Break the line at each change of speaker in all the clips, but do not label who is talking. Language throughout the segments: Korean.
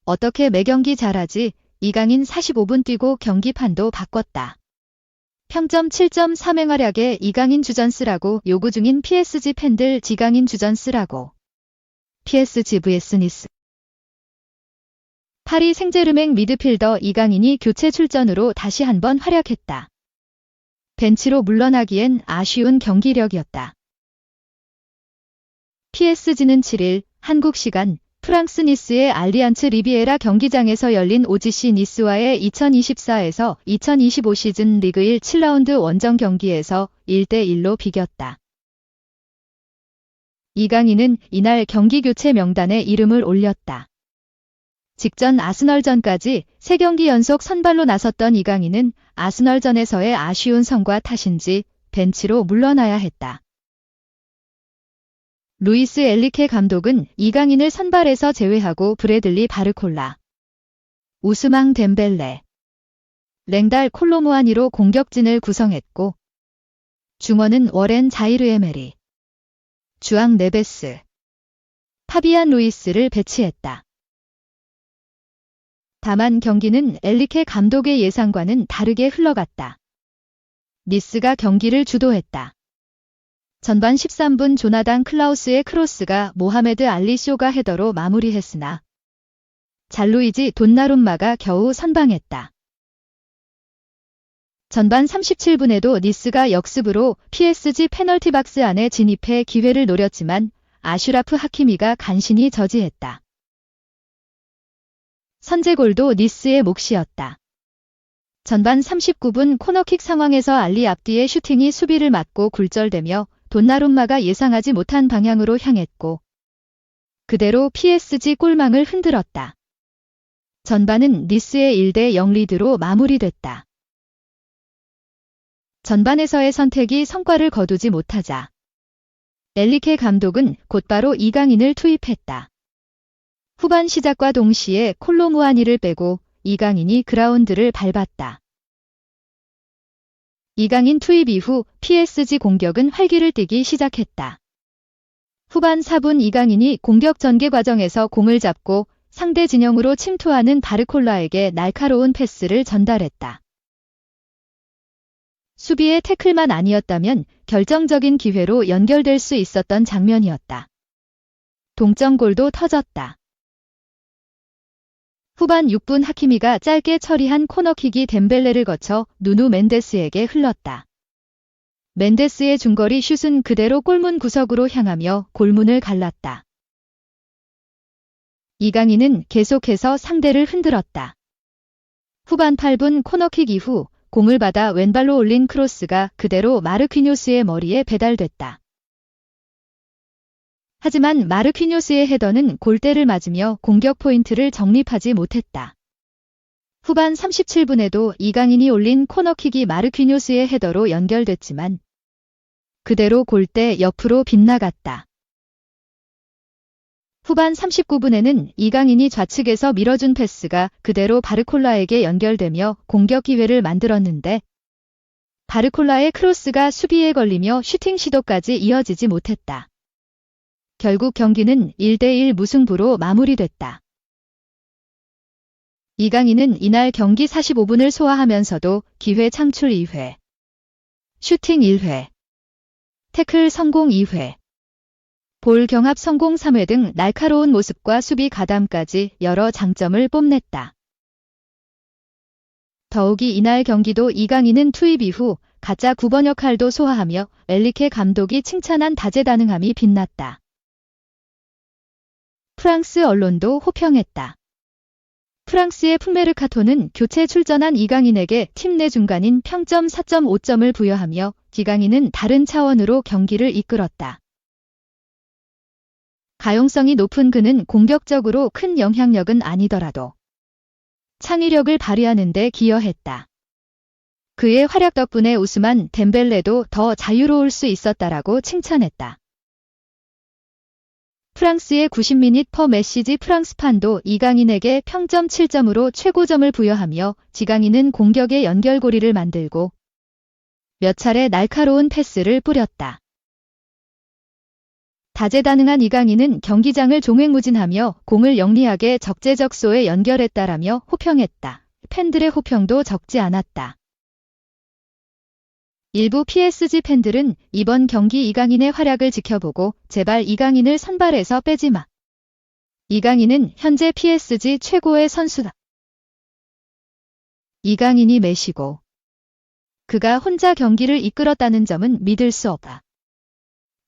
어떻게 매경기 잘하지? 이강인 45분 뛰고 경기판도 바꿨다. 평점 7.3 맹활약에 이강인 주전스라고 요구 중인 PSG 팬들. 이강인 주전스라고. PSG vs 니스. 파리 생제르맹 미드필더 이강인이 교체 출전으로 다시 한번 활약했다. 벤치로 물러나기엔 아쉬운 경기력이었다. PSG는 7일 한국 시간 프랑스 니스의 알리안츠 리비에라 경기장에서 열린 OGC 니스와의 2024에서 2025 시즌 리그 1 7라운드 원정 경기에서 1대1로 비겼다. 이강인은 이날 경기 교체 명단에 이름을 올렸다. 직전 아스널전까지 3경기 연속 선발로 나섰던 이강인은 아스널전에서의 아쉬운 성과 탓인지 벤치로 물러나야 했다. 루이스 엘리케 감독은 이강인을 선발에서 제외하고 브래들리 바르콜라, 우스망 덴벨레, 랭달 콜로무아니로 공격진을 구성했고 중원은 워렌 자이르 에메리, 주앙 네베스, 파비안 루이스를 배치했다. 다만 경기는 엘리케 감독의 예상과는 다르게 흘러갔다. 니스가 경기를 주도했다. 전반 13분 조나단 클라우스의 크로스가 모하메드 알리쇼가 헤더로 마무리했으나 잘루이지 돈나룸마가 겨우 선방했다. 전반 37분에도 니스가 역습으로 PSG 페널티 박스 안에 진입해 기회를 노렸지만 아슈라프 하키미가 간신히 저지했다. 선제골도 니스의 몫이었다. 전반 39분 코너킥 상황에서 알리 압디의 슈팅이 수비를 맞고 굴절되며 돈나룸마가 예상하지 못한 방향으로 향했고 그대로 PSG 골망을 흔들었다. 전반은 니스의 1대0 리드로 마무리됐다. 전반에서의 선택이 성과를 거두지 못하자 엘리케 감독은 곧바로 이강인을 투입했다. 후반 시작과 동시에 콜로무아니를 빼고 이강인이 그라운드를 밟았다. 이강인 투입 이후 PSG 공격은 활기를 띠기 시작했다. 후반 4분 이강인이 공격 전개 과정에서 공을 잡고 상대 진영으로 침투하는 바르콜라에게 날카로운 패스를 전달했다. 수비의 태클만 아니었다면 결정적인 기회로 연결될 수 있었던 장면이었다. 동점골도 터졌다. 후반 6분 하키미가 짧게 처리한 코너킥이 덴벨레를 거쳐 누누 멘데스에게 흘렀다. 멘데스의 중거리 슛은 그대로 골문 구석으로 향하며 골문을 갈랐다. 이강인은 계속해서 상대를 흔들었다. 후반 8분 코너킥 이후 공을 받아 왼발로 올린 크로스가 그대로 마르퀴뇨스의 머리에 배달됐다. 하지만 마르퀴뇨스의 헤더는 골대를 맞으며 공격 포인트를 정립하지 못했다. 후반 37분에도 이강인이 올린 코너킥이 마르퀴뇨스의 헤더로 연결됐지만 그대로 골대 옆으로 빗나갔다. 후반 39분에는 이강인이 좌측에서 밀어준 패스가 그대로 바르콜라에게 연결되며 공격 기회를 만들었는데 바르콜라의 크로스가 수비에 걸리며 슈팅 시도까지 이어지지 못했다. 결국 경기는 1대1 무승부로 마무리됐다. 이강인은 이날 경기 45분을 소화하면서도 기회 창출 2회, 슈팅 1회, 태클 성공 2회, 볼 경합 성공 3회 등 날카로운 모습과 수비 가담까지 여러 장점을 뽐냈다. 더욱이 이날 경기도 이강인은 투입 이후 가짜 9번 역할도 소화하며 엘리케 감독이 칭찬한 다재다능함이 빛났다. 프랑스 언론도 호평했다. 프랑스의 풍메르카토는 교체 출전한 이강인에게 팀 내 중간인 평점 4.5점을 부여하며 이강인은 다른 차원으로 경기를 이끌었다. 가용성이 높은 그는 공격적으로 큰 영향력은 아니더라도 창의력을 발휘하는 데 기여했다. 그의 활약 덕분에 우스만 덴벨레도 더 자유로울 수 있었다라고 칭찬했다. 프랑스의 90미닛 퍼 메시지 프랑스판도 이강인에게 평점 7점으로 최고점을 부여하며 이강인은 공격의 연결고리를 만들고 몇 차례 날카로운 패스를 뿌렸다. 다재다능한 이강인은 경기장을 종횡무진하며 공을 영리하게 적재적소에 연결했다라며 호평했다. 팬들의 호평도 적지 않았다. 일부 PSG 팬들은 이번 경기 이강인의 활약을 지켜보고 제발 이강인을 선발에서 빼지 마. 이강인은 현재 PSG 최고의 선수다. 이강인이 메시고 그가 혼자 경기를 이끌었다는 점은 믿을 수 없다.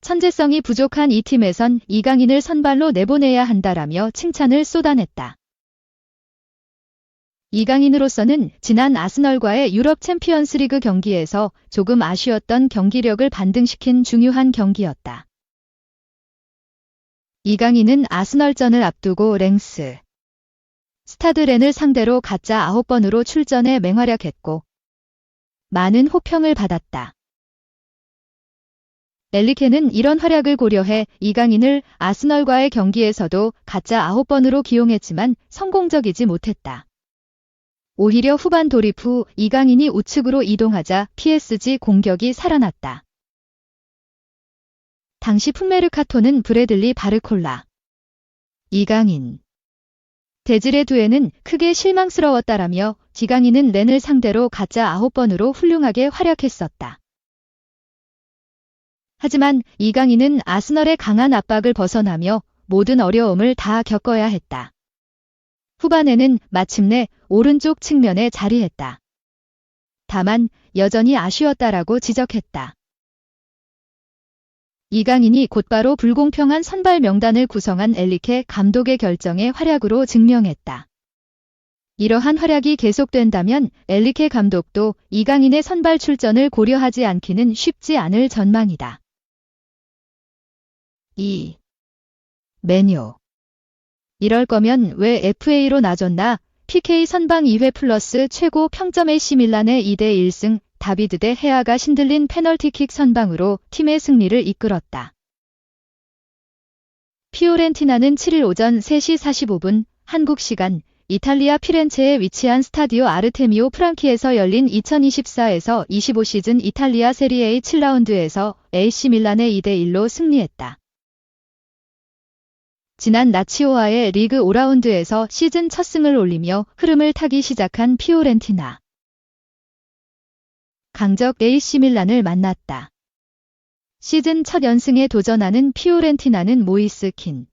천재성이 부족한 이 팀에선 이강인을 선발로 내보내야 한다라며 칭찬을 쏟아냈다. 이강인으로서는 지난 아스널과의 유럽 챔피언스리그 경기에서 조금 아쉬웠던 경기력을 반등시킨 중요한 경기였다. 이강인은 아스널전을 앞두고 랭스 스타드 렌을 상대로 가짜 9번으로 출전해 맹활약했고 많은 호평을 받았다. 엘리케는 이런 활약을 고려해 이강인을 아스널과의 경기에서도 가짜 9번으로 기용했지만 성공적이지 못했다. 오히려 후반 돌입 후 이강인이 우측으로 이동하자 PSG 공격이 살아났다. 당시 품메르카토는 브래들리 바르콜라, 이강인, 데즈레두에는 크게 실망스러웠다라며 이강인은 렌을 상대로 가짜 9번으로 훌륭하게 활약했었다. 하지만 이강인은 아스널의 강한 압박을 벗어나며 모든 어려움을 다 겪어야 했다. 후반에는 마침내 오른쪽 측면에 자리했다. 다만 여전히 아쉬웠다라고 지적했다. 이강인이 곧바로 불공평한 선발 명단을 구성한 엘리케 감독의 결정에 활약으로 증명했다. 이러한 활약이 계속된다면 엘리케 감독도 이강인의 선발 출전을 고려하지 않기는 쉽지 않을 전망이다. 2. 메뉴. 이럴 거면 왜 FA로 놔줬나? PK 선방 2회 플러스 최고 평점 AC 밀란의 2대 1승, 다비드 대 헤아가 신들린 페널티킥 선방으로 팀의 승리를 이끌었다. 피오렌티나는 7일 오전 3시 45분 한국 시간 이탈리아 피렌체에 위치한 스타디오 아르테미오 프랑키에서 열린 2024에서 25 시즌 이탈리아 세리에A 7라운드에서 AC 밀란의 2대 1로 승리했다. 지난 라치오와의 리그 5라운드에서 시즌 첫 승을 올리며 흐름을 타기 시작한 피오렌티나. 강적 AC 밀란을 만났다. 시즌 첫 연승에 도전하는 피오렌티나는 모이스 킨,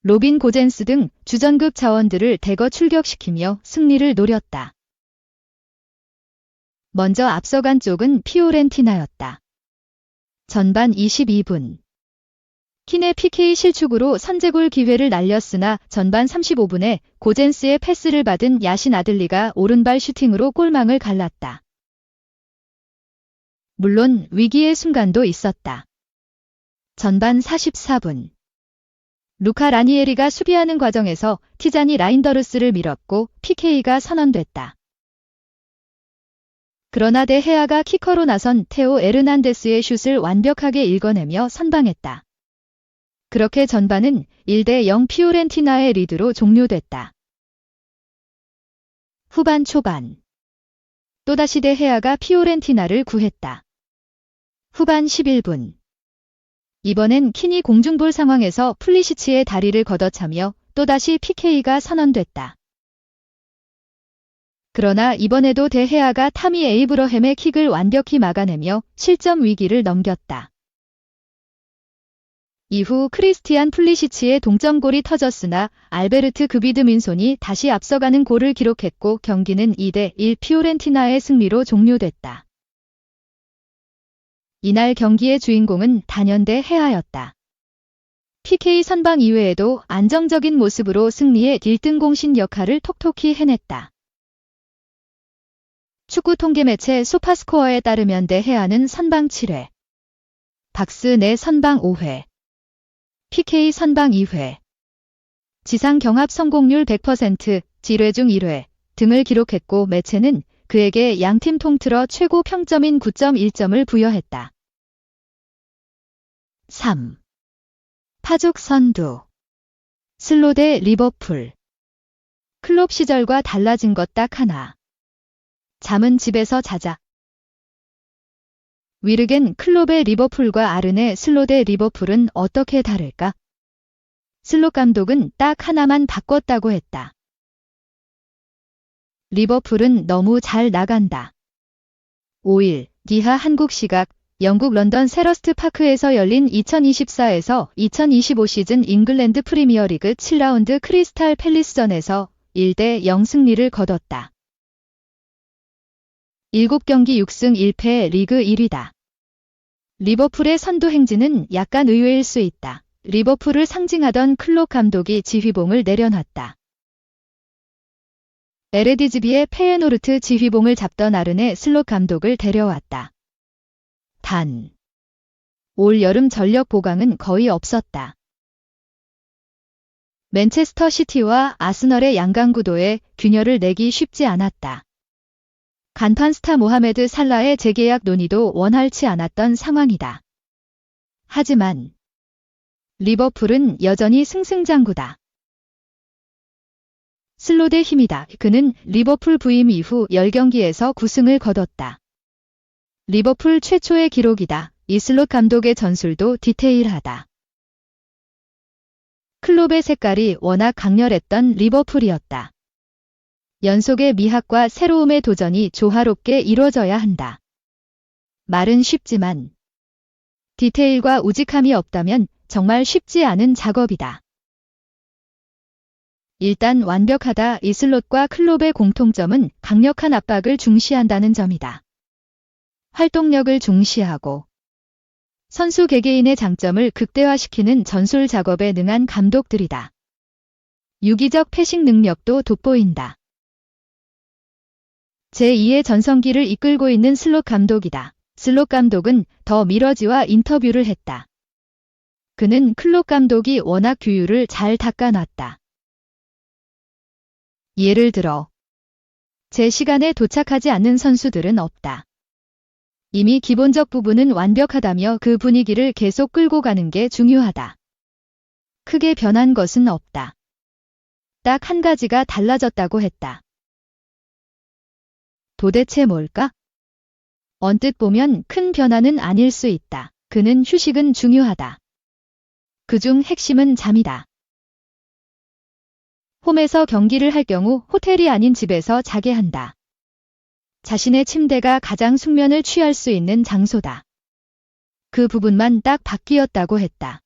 로빈 고젠스 등 주전급 자원들을 대거 출격시키며 승리를 노렸다. 먼저 앞서간 쪽은 피오렌티나였다. 전반 22분. 킨의 PK 실축으로 선제골 기회를 날렸으나 전반 35분에 고젠스의 패스를 받은 야신 아들리가 오른발 슈팅으로 골망을 갈랐다. 물론 위기의 순간도 있었다. 전반 44분. 루카 라니에리가 수비하는 과정에서 티자니 라인더르스를 밀었고 PK가 선언됐다. 그러나 데 헤아가 키커로 나선 테오 에르난데스의 슛을 완벽하게 읽어내며 선방했다. 그렇게 전반은 1대 0 피오렌티나의 리드로 종료됐다. 후반 초반. 또다시 데 헤아가 피오렌티나를 구했다. 후반 11분. 이번엔 킨이 공중볼 상황에서 플리시치의 다리를 걷어차며 또다시 PK가 선언됐다. 그러나 이번에도 데 헤아가 타미 에이브러햄의 킥을 완벽히 막아내며 실점 위기를 넘겼다. 이후 크리스티안 플리시치의 동점골이 터졌으나 알베르트 그비드민손이 다시 앞서가는 골을 기록했고 경기는 2대 1 피오렌티나의 승리로 종료됐다. 이날 경기의 주인공은 단연대 헤아였다. PK 선방 이외에도 안정적인 모습으로 승리의 1등 공신 역할을 톡톡히 해냈다. 축구 통계 매체 소파스코어에 따르면 데 헤아는 선방 7회, 박스 내 선방 5회, PK 선방 2회, 지상 경합 성공률 100%, 지뢰 중 1회 등을 기록했고 매체는 그에게 양팀 통틀어 최고 평점인 9.1점을 부여했다. 3. 파죽 선두. 슬로 대 리버풀. 클롭 시절과 달라진 것 딱 하나. 잠은 집에서 자자. 위르겐 클롭의 리버풀과 아르네 슬롯의 리버풀은 어떻게 다를까? 슬롯 감독은 딱 하나만 바꿨다고 했다. 리버풀은 너무 잘 나간다. 5일 기하 한국 시각 영국 런던 셀허스트 파크에서 열린 2024에서 2025 시즌 잉글랜드 프리미어리그 7라운드 크리스탈 팰리스전에서 1대0 승리를 거뒀다. 7경기 6승 1패 리그 1위다. 리버풀의 선두 행진은 약간 의외일 수 있다. 리버풀을 상징하던 클롭 감독이 지휘봉을 내려놨다. 에레디지비의 페예노르트 지휘봉을 잡던 아르네 슬롯 감독을 데려왔다. 단, 올 여름 전력 보강은 거의 없었다. 맨체스터 시티와 아스널의 양강구도에 균열을 내기 쉽지 않았다. 간판 스타 모하메드 살라의 재계약 논의도 원활치 않았던 상황이다. 하지만 리버풀은 여전히 승승장구다. 슬롯의 힘이다. 그는 리버풀 부임 이후 10경기에서 9승을 거뒀다. 리버풀 최초의 기록이다. 이 슬롯 감독의 전술도 디테일하다. 클롭의 색깔이 워낙 강렬했던 리버풀이었다. 연속의 미학과 새로움의 도전이 조화롭게 이루어져야 한다. 말은 쉽지만 디테일과 우직함이 없다면 정말 쉽지 않은 작업이다. 일단 완벽하다. 이 슬롯과 클롭의 공통점은 강력한 압박을 중시한다는 점이다. 활동력을 중시하고 선수 개개인의 장점을 극대화시키는 전술 작업에 능한 감독들이다. 유기적 패싱 능력도 돋보인다. 제2의 전성기를 이끌고 있는 슬롯 감독이다. 슬롯 감독은 더 미러지와 인터뷰를 했다. 그는 클롭 감독이 워낙 규율을 잘 닦아놨다. 예를 들어, 제 시간에 도착하지 않는 선수들은 없다. 이미 기본적 부분은 완벽하다며 그 분위기를 계속 끌고 가는 게 중요하다. 크게 변한 것은 없다. 딱 한 가지가 달라졌다고 했다. 도대체 뭘까? 언뜻 보면 큰 변화는 아닐 수 있다. 그는 휴식은 중요하다. 그중 핵심은 잠이다. 홈에서 경기를 할 경우 호텔이 아닌 집에서 자게 한다. 자신의 침대가 가장 숙면을 취할 수 있는 장소다. 그 부분만 딱 바뀌었다고 했다.